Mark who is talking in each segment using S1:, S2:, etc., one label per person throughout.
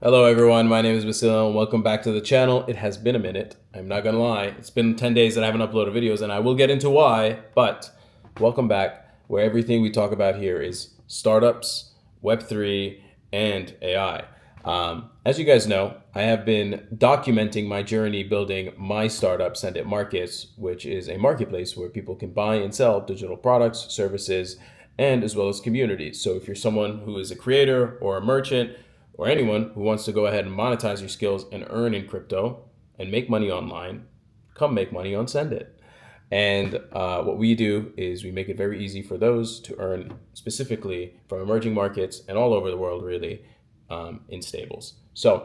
S1: Hello everyone, my name is Basil and welcome back to the channel. It has been a minute, I'm not gonna lie. It's been 10 days that I haven't uploaded videos and I will get into why, but welcome back where everything we talk about here is startups, Web3, and AI. As you guys know, I have been documenting my journey building my startup, Sendit Markets, which is a marketplace where people can buy and sell digital products, services, and as well as communities. So if you're someone who is a creator or a merchant, or anyone who wants to go ahead and monetize your skills and earn in crypto and make money online, come make money on Sendit. And what we do is we make it very easy for those to earn specifically from emerging markets and all over the world, really, in stables. So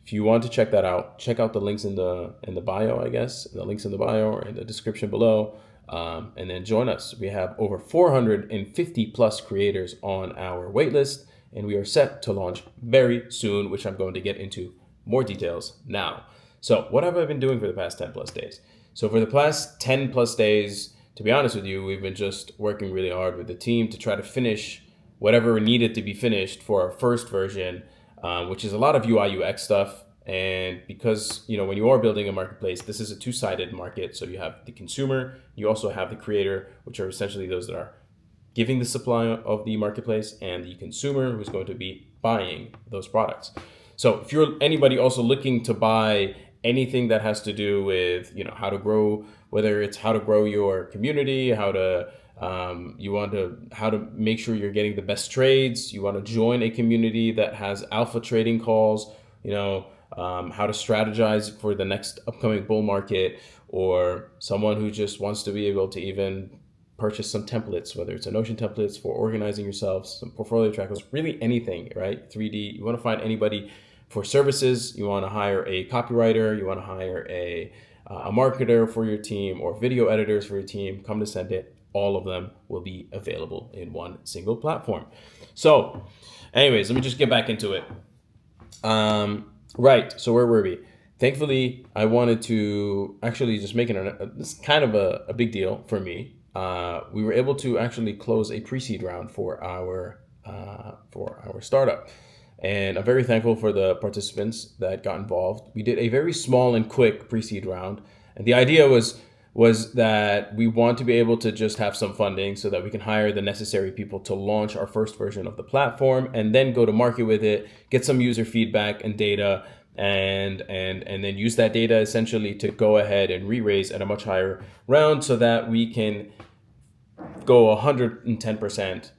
S1: if you want to check that out, check out the links in the bio, I guess, the links in the bio or in the description below. And then join us. We have over 450 plus creators on our waitlist, and we are set to launch very soon, which I'm going to get into more details now. So what have I been doing for the past 10 plus days? So for the past 10 plus days, to be honest with you, we've been just working really hard with the team to try to finish whatever needed to be finished for our first version, which is a lot of UI UX stuff. And because, when you are building a marketplace, this is a two-sided market. So you have the consumer, you also have the creator, which are essentially those that are giving the supply of the marketplace, and the consumer who's going to be buying those products. So if you're anybody also looking to buy anything that has to do with, how to grow, whether it's how to grow your community, how to make sure you're getting the best trades, you want to join a community that has alpha trading calls, how to strategize for the next upcoming bull market, or someone who just wants to be able to even purchase some templates, whether it's a Notion templates for organizing yourself, some portfolio trackers, really anything, right? 3D, you want to find anybody for services, you want to hire a copywriter, you want to hire a marketer for your team, or video editors for your team, come to Sendit. All of them will be available in one single platform. So anyways, let me just get back into it. Right, so where were we? Thankfully, I wanted to actually just make it this kind of a big deal for me. We were able to actually close a pre-seed round for our startup, and I'm very thankful for the participants that got involved. We did a very small and quick pre-seed round, and the idea was that we want to be able to just have some funding so that we can hire the necessary people to launch our first version of the platform, and then go to market with it, get some user feedback and data, and then use that data essentially to go ahead and re-raise at a much higher round so that we can go 110%.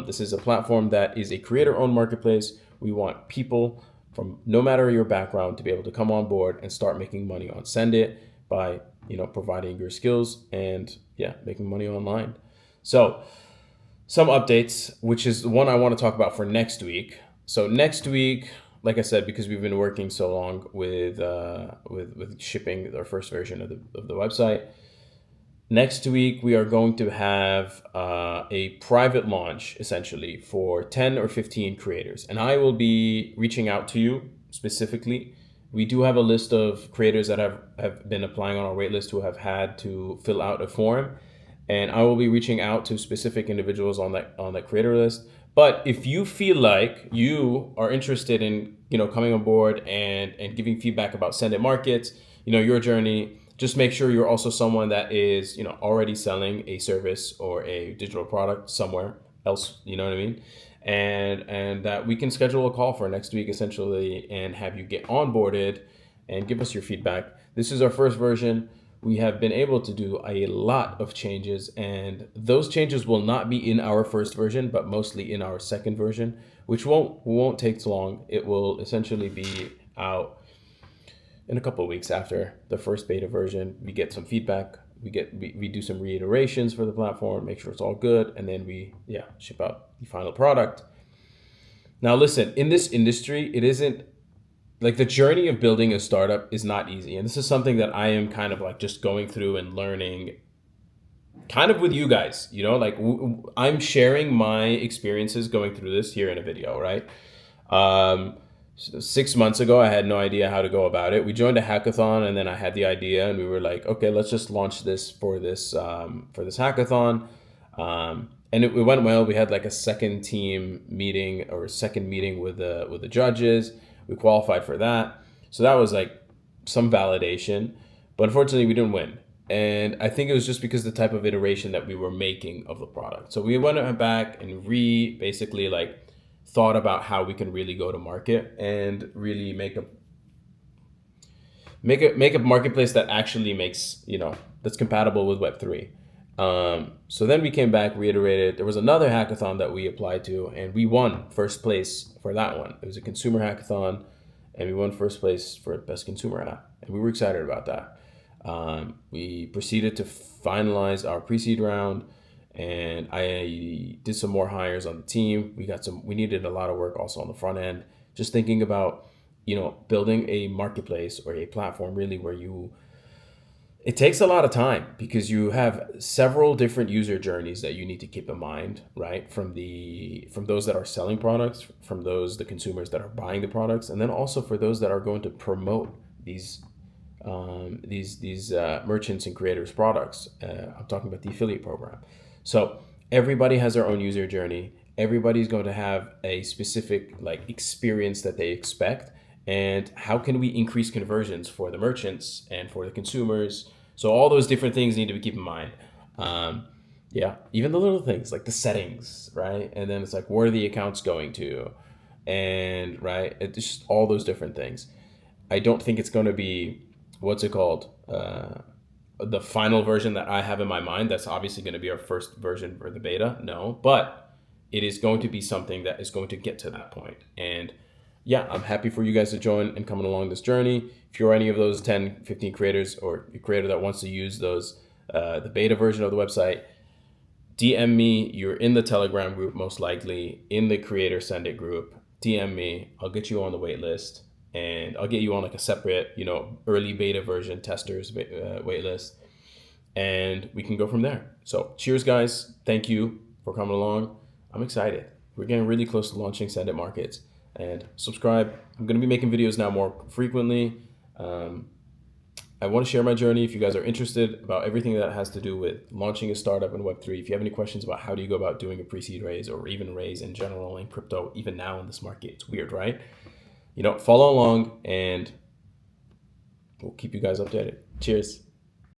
S1: This is a platform that is a creator-owned marketplace. We want people from no matter your background to be able to come on board and start making money on Sendit by providing your skills and making money online. So some updates, which is the one I want to talk about for next week. So next week, like I said, because we've been working so long with shipping our first version of the website, next week we are going to have a private launch essentially for 10 or 15 creators, and I will be reaching out to you specifically. We do have a list of creators that have been applying on our waitlist who have had to fill out a form, and I will be reaching out to specific individuals on that creator list. But if you feel like you are interested in coming on board and giving feedback about Sendit Markets, your journey, just make sure you're also someone that is already selling a service or a digital product somewhere else. You know what I mean? And that we can schedule a call for next week essentially and have you get onboarded and give us your feedback. This is our first version. We have been able to do a lot of changes, and those changes will not be in our first version, but mostly in our second version, which won't take too long. It will essentially be out in a couple of weeks after the first beta version. We get some feedback. We do some reiterations for the platform, make sure it's all good, and then we ship out the final product. Now listen, in this industry, it isn't like the journey of building a startup is not easy. And this is something that I am kind of like just going through and learning kind of with you guys, I'm sharing my experiences going through this here in a video, right? 6 months ago, I had no idea how to go about it. We joined a hackathon, and then I had the idea, and we were like, okay, let's just launch this for this hackathon. And it went well. We had like a second meeting with the judges. We qualified for that. So that was like some validation. But unfortunately, we didn't win. And I think it was just because the type of iteration that we were making of the product. So we went back and basically like thought about how we can really go to market and really make a marketplace that actually makes, that's compatible with Web3. So then we came back, reiterated. There was another hackathon that we applied to, and we won first place for that one. It was a consumer hackathon, and we won first place for best consumer app, and we were excited about that. We proceeded to finalize our pre-seed round, and I did some more hires on the team. We needed a lot of work also on the front end, just thinking about, building a marketplace or a platform really where it takes a lot of time because you have several different user journeys that you need to keep in mind, right? From those that are selling products, from the consumers that are buying the products, and then also for those that are going to promote these merchants and creators products. I'm talking about the affiliate program. So everybody has their own user journey. Everybody's going to have a specific like experience that they expect. And how can we increase conversions for the merchants and for the consumers? So all those different things need to be kept in mind. Yeah, even the little things like the settings, right? And then it's like, where are the accounts going to? And right, it's just all those different things. I don't think it's going to be, what's it called? The final version that I have in my mind. That's obviously going to be our first version for the beta. No, but it is going to be something that is going to get to that point. And yeah, I'm happy for you guys to join and coming along this journey. If you're any of those 10, 15 creators or a creator that wants to use the beta version of the website, DM me. You're in the Telegram group, most likely in the creator Sendit group. DM me. I'll get you on the wait list, and I'll get you on like a separate, early beta version testers wait list, and we can go from there. So cheers, guys. Thank you for coming along. I'm excited. We're getting really close to launching Sendit Markets. And subscribe. I'm going to be making videos now more frequently. I want to share my journey. If you guys are interested about everything that has to do with launching a startup in Web3, if you have any questions about how do you go about doing a pre-seed raise or even raise in general in crypto, even now in this market, it's weird, right? Follow along and we'll keep you guys updated. Cheers.